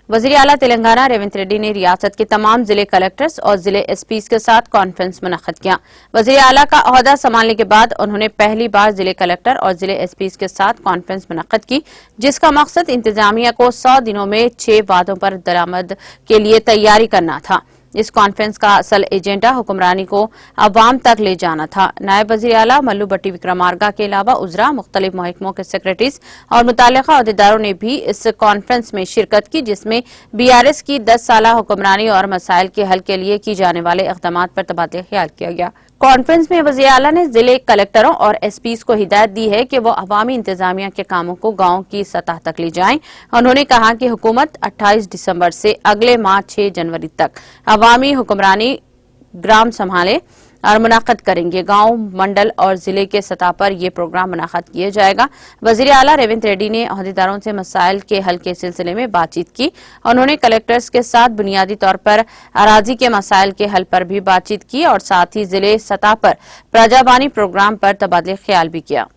वज़ीर आला तेलंगाना रेवंत रेड्डी ने रियासत के तमाम जिले कलेक्टर्स और जिले एसपीज के साथ कॉन्फ्रेंस मुनक्किद किया। वज़ीर आला का ओहदा संभालने के बाद उन्होंने पहली बार जिले कलेक्टर और जिले एसपीज के साथ कॉन्फ्रेंस मुनक्किद की, जिसका मकसद इंतजामिया को 100 दिनों में 6 वादों पर दरामद के लिए तैयारी करना था। इस कॉन्फ्रेंस का असल एजेंडा हुक्मरानी को अवाम तक ले जाना था। नायब वज़ीर आला मल्लू भट्टी विक्रमार्का के अलावा उजरा, मुख्तलिफ महकमों के सेक्रेटरीज और मुताल्लिका अहदेदारों ने भी इस कॉन्फ्रेंस में शिरकत की, जिसमें बीआरएस की 10 साला हुक्मरानी और मसाइल के हल के लिए की जाने वाले इक़दाम पर तबादला ख्याल किया गया। कॉन्फ्रेंस में वज़ीर आला ने जिले कलेक्टरों और एसपीज को हिदायत दी है कि वो अवामी इंतजामिया के कामों को गांव की सतह तक ले जाएं। उन्होंने कहा कि हुकूमत 28 दिसंबर से अगले माह 6 जनवरी तक अवामी हुक्मरानी ग्राम संभाले और मुनाक़िद करेंगे। गांव, मंडल और जिले के सतह पर यह प्रोग्राम मुनाक़िद किया जाएगा। वज़ीर आला रेवंत रेड्डी ने अहदेदारों से मसाइल के हल के सिलसिले में बातचीत की। उन्होंने कलेक्टर्स के साथ बुनियादी तौर पर अराजी के मसाइल के हल पर भी बातचीत की और साथ ही जिले सतह पर प्रजाबानी प्रोग्राम पर तबादला ख्याल भी किया।